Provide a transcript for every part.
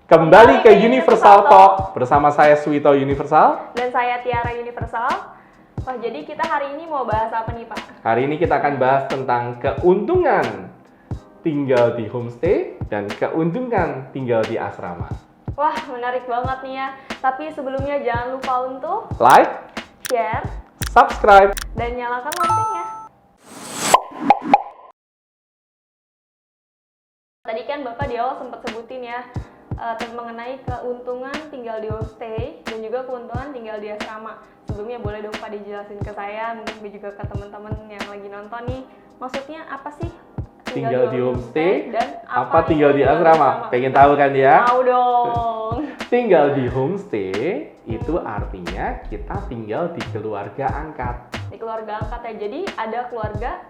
Kembali ke Universal Talk bersama saya Suwito Universal dan saya Tiara Universal. Wah, jadi kita hari ini mau bahas apa nih, Pak? Hari ini kita akan bahas tentang keuntungan tinggal di homestay dan keuntungan tinggal di asrama. Wah, menarik banget nih ya. Tapi sebelumnya jangan lupa untuk Like, share, subscribe, dan nyalakan loncengnya. Tadi kan Bapak di awal sempat sebutin ya mengenai keuntungan tinggal di homestay dan juga keuntungan tinggal di asrama. Sebelumnya boleh dong Pak dijelasin ke saya, mungkin juga ke teman-teman yang lagi nonton nih. Maksudnya apa sih tinggal di homestay dan apa tinggal di asrama? Pengen tahu kan ya? Tahu dong. Tinggal di homestay itu artinya kita tinggal di keluarga angkat. Di keluarga angkat ya. Jadi ada keluarga.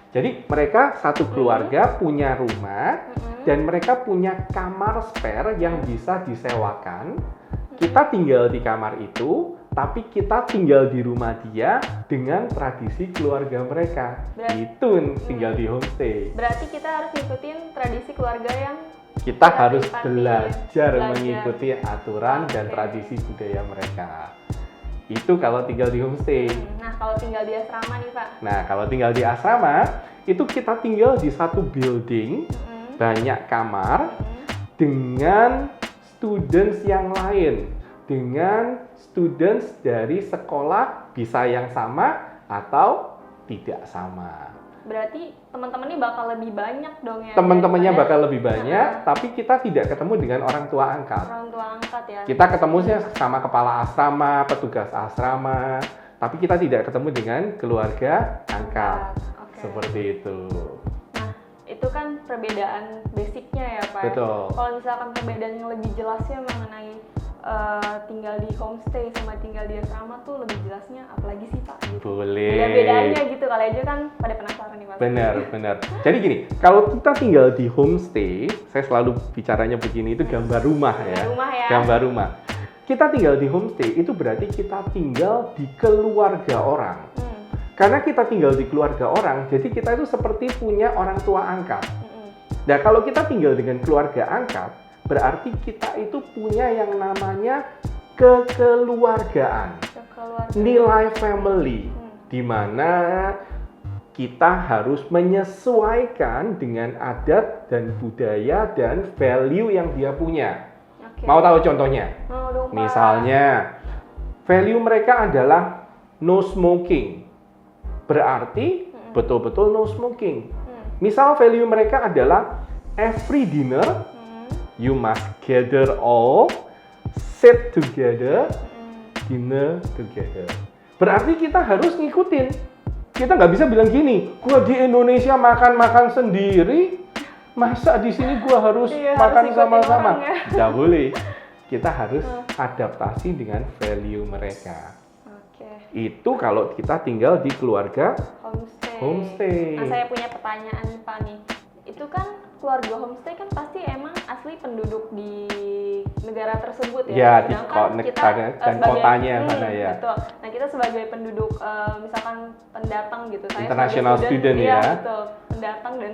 Jadi mereka satu keluarga punya rumah dan mereka punya kamar spare yang bisa disewakan. Kita tinggal di kamar itu, tapi kita tinggal di rumah dia dengan tradisi keluarga mereka. Itu tinggal di homestay. Berarti kita harus ngikutin tradisi keluarga yang kita harus belajar mengikuti aturan dan tradisi budaya mereka. Itu kalau tinggal di homestay. Nah, kalau tinggal di asrama nih, Pak. Nah, kalau tinggal di asrama, itu kita tinggal di satu building, banyak kamar, dengan students yang lain. Dengan students dari sekolah bisa yang sama atau tidak sama. Berarti teman-teman ini bakal lebih banyak dong ya? Teman-temannya bakal lebih banyak, tapi kita tidak ketemu dengan orang tua angkat. Orang tua angkat ya? Kita ketemunya sama kepala asrama, petugas asrama, tapi kita tidak ketemu dengan keluarga angkat. Okay. Seperti itu. Nah, itu kan perbedaan basicnya ya Pak? Betul. Kalau misalkan perbedaan yang lebih jelasnya mengenai tinggal di homestay sama tinggal di asrama tuh lebih jelasnya apalagi sih Pak? Gitu. Boleh. Beda-bedanya gitu, kali aja kan pada penasaran nih Mas. Benar. Jadi gini, kalau kita tinggal di homestay, saya selalu bicaranya begini, itu gambar rumah ya. Gambar rumah. Kita tinggal di homestay itu berarti kita tinggal di keluarga orang. Karena kita tinggal di keluarga orang, jadi kita itu seperti punya orang tua angkat. Nah, kalau kita tinggal dengan keluarga angkat, berarti kita itu punya yang namanya kekeluargaan, nilai family, di mana kita harus menyesuaikan dengan adat dan budaya dan value yang dia punya. Mau tahu contohnya? Mau dong, Pak. Misalnya, value mereka adalah no smoking, berarti betul-betul no smoking. Misal value mereka adalah every dinner you must gather all, sit together, dinner together. Berarti kita harus ngikutin. Kita nggak bisa bilang gini, gua di Indonesia makan-makan sendiri, masa di sini gua harus makan sama-sama? Nggak boleh. Kita harus adaptasi dengan value mereka. Itu kalau kita tinggal di keluarga homestay. Nah, saya punya pertanyaan nih Pak nih. Itu kan keluarga homestay kan pasti emang asli penduduk di negara tersebut ya. Ya, di kita dan kotanya sana ya. Betul. Nah, kita sebagai penduduk misalkan pendatang gitu, saya international student ya. Betul. Pendatang dan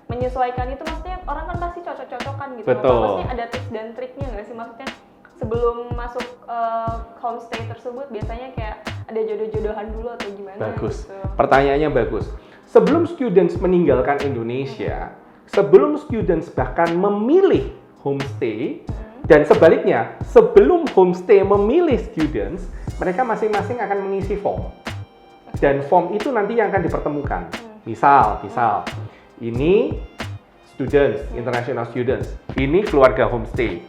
menyesuaikan itu maksudnya orang kan pasti cocok-cocokan gitu. Betul. Maksudnya ada tips dan triknya nggak sih? Maksudnya sebelum masuk homestay tersebut biasanya kayak ada jodoh-jodohan dulu atau gimana? Bagus. Gitu. Pertanyaannya bagus. Sebelum students meninggalkan Indonesia, sebelum students bahkan memilih homestay, dan sebaliknya, sebelum homestay memilih students, mereka masing-masing akan mengisi form. Dan form itu nanti yang akan dipertemukan. Misal, ini students, international students, ini keluarga homestay.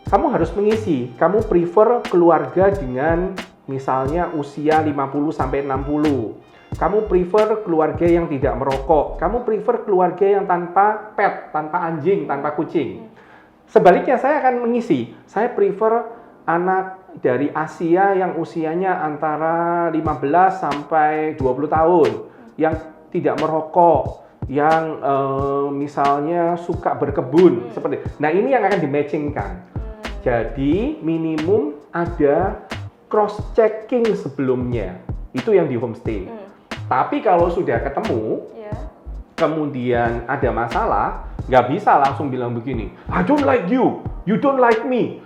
Kamu harus mengisi, kamu prefer keluarga dengan misalnya usia 50 sampai 60. Kamu prefer keluarga yang tidak merokok. Kamu prefer keluarga yang tanpa pet, tanpa anjing, tanpa kucing. Sebaliknya saya akan mengisi. Saya prefer anak dari Asia yang usianya antara 15 sampai 20 tahun. Yang tidak merokok. Yang misalnya suka berkebun. Seperti. Nah, ini yang akan di-matchingkan. Jadi minimum ada cross-checking sebelumnya. Itu yang di homestay. Tapi kalau sudah ketemu, kemudian ada masalah, Nggak bisa langsung bilang begini, I don't like you, you don't like me,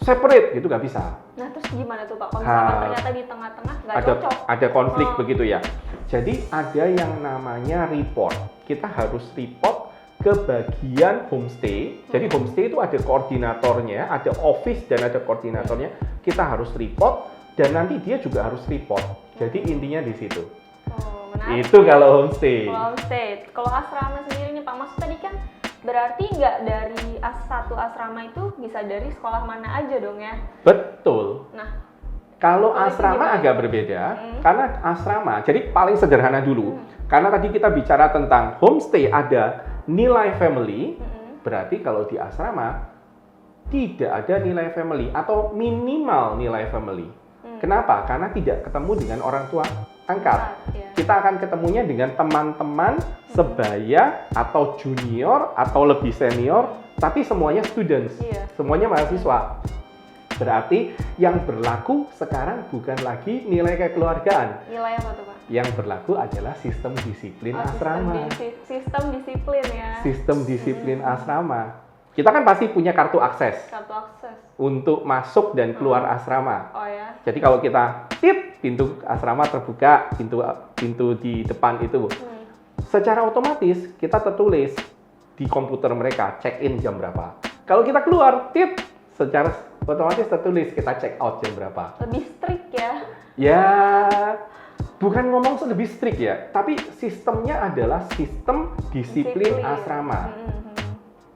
separate, gitu nggak bisa. Nah terus gimana tuh Pak? Kalau misalkan ternyata di tengah-tengah nggak cocok. Ada konflik begitu ya. Jadi ada yang namanya report. Kita harus report ke bagian homestay. Jadi homestay itu ada koordinatornya, ada office dan ada koordinatornya. Kita harus report dan nanti dia juga harus report. Jadi intinya di situ. Oh, menarik. Itu kalau homestay. Kalau homestay. Kalau asrama sendiri nih Pak, maksud tadi kan berarti nggak dari satu asrama itu bisa dari sekolah mana aja dong ya? Betul. Nah, kalau asrama agak berbeda, karena asrama, jadi paling sederhana dulu, karena tadi kita bicara tentang homestay ada nilai family, berarti kalau di asrama tidak ada nilai family atau minimal nilai family. Kenapa? Karena tidak ketemu dengan orang tua angkat. Kita akan ketemunya dengan teman-teman sebaya atau junior atau lebih senior, tapi semuanya students, semuanya mahasiswa. Berarti yang berlaku sekarang bukan lagi nilai kekeluargaan. Nilai apa tuh Pak? Yang berlaku adalah sistem disiplin asrama. Sistem disiplin ya. Sistem disiplin asrama. Kita kan pasti punya kartu akses. Kartu akses. Untuk masuk dan keluar asrama. Oh ya. Jadi kalau kita tip, pintu asrama terbuka, pintu di depan itu. Secara otomatis kita tertulis di komputer mereka check in jam berapa. Kalau kita keluar, tip, secara otomatis tertulis kita check out jam berapa. Lebih strict ya? Ya, bukan ngomong lebih strict ya, tapi sistemnya adalah sistem disiplin asrama.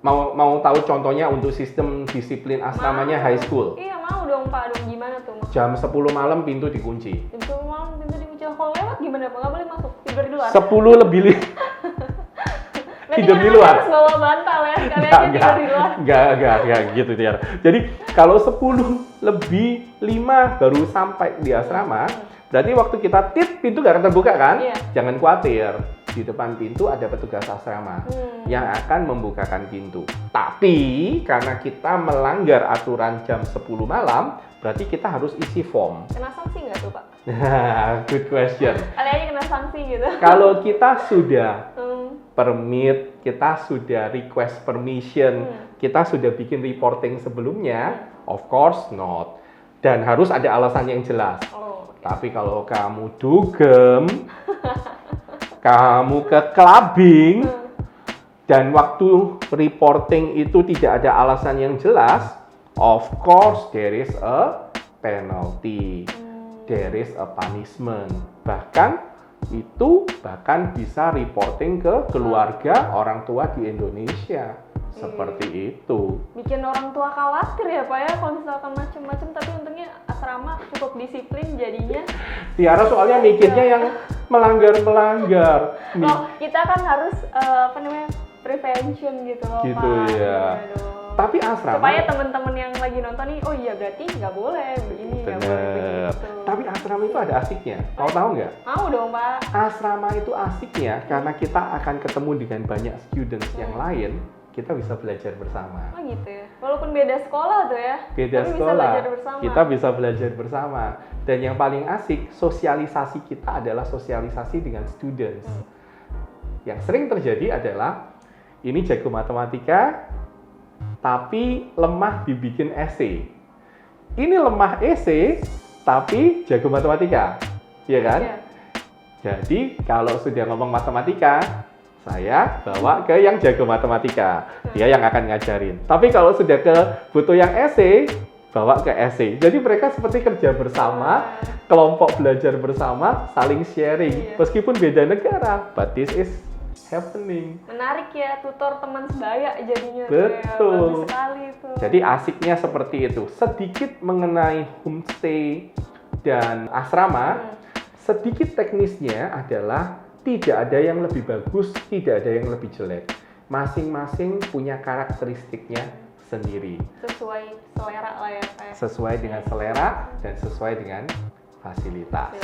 Mau tahu contohnya untuk sistem disiplin asramanya high school? Iya mau dong Pak, dong gimana tuh? Jam 10 malam pintu dikunci. Jam 10 malam pintu dikunci, kalau lewat gimana Pak? Nggak boleh masuk, tidur di luar? 10 lebih tidur di luar. Harus bawa bantal ya, sekalian tidur di luar. Enggak gitu Tiara. Jadi kalau 10 lebih 5 baru sampai di asrama, berarti waktu kita tit pintu nggak akan terbuka kan? Iya. Jangan khawatir, di depan pintu ada petugas asrama yang akan membukakan pintu. Tapi karena kita melanggar aturan jam 10 malam, berarti kita harus isi form. Kena sanksi nggak tuh Pak? Good question. Kali aja kena sanksi gitu. Kalau kita sudah permit, kita sudah request permission, kita sudah bikin reporting sebelumnya, of course not. Dan harus ada alasan yang jelas. Tapi kalau kamu dugem, kamu ke clubbing, dan waktu reporting itu tidak ada alasan yang jelas, of course there is a penalty, there is a punishment. Bahkan bisa reporting ke keluarga orang tua di Indonesia. Seperti itu. Bikin orang tua khawatir ya Pak ya kalau misalkan macam-macam, tapi untungnya asrama cukup disiplin jadinya. Tiara soalnya mikirnya yang melanggar. Loh, kita kan harus prevention gitu loh gitu Pak. Ya. Tapi asrama supaya teman-teman yang lagi nonton nih, oh iya berarti nggak boleh begini, nggak boleh begitu. Tapi asrama itu ada asiknya. Mau tahu nggak? Mau dong Pak. Asrama itu asiknya karena kita akan ketemu dengan banyak students yang lain. Kita bisa belajar bersama. Oh gitu ya. Walaupun beda sekolah tuh ya. Beda tapi sekolah. Bisa belajar bersama. Kita bisa belajar bersama. Dan yang paling asik, sosialisasi kita adalah sosialisasi dengan students. Yang sering terjadi adalah ini jago matematika, tapi lemah dibikin esai. Ini lemah esai, tapi jago matematika. Iya kan? Iya. Jadi kalau sudah ngomong matematika, saya bawa ke yang jago matematika, dia yang akan ngajarin. Tapi kalau sudah ke butuh yang esai, bawa ke esai. Jadi mereka seperti kerja bersama, kelompok belajar bersama, saling sharing. Meskipun beda negara, but this is happening. Menarik ya, tutor teman sebaya jadinya. Betul. Bagus sekali itu. Jadi asiknya seperti itu. Sedikit mengenai homestay dan asrama, sedikit teknisnya adalah tidak ada yang lebih bagus, tidak ada yang lebih jelek. Masing-masing punya karakteristiknya sendiri. Sesuai selera lah ya Pak. Sesuai dengan selera dan sesuai dengan fasilitas.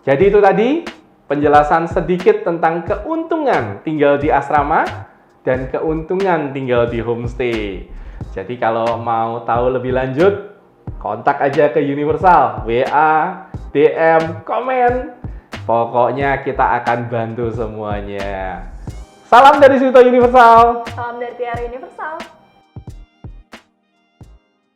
Jadi itu tadi penjelasan sedikit tentang keuntungan tinggal di asrama dan keuntungan tinggal di homestay. Jadi kalau mau tahu lebih lanjut, kontak aja ke Universal, WA, DM, komen. Pokoknya kita akan bantu semuanya. Salam dari Suito Universal. Salam dari Tiara Universal.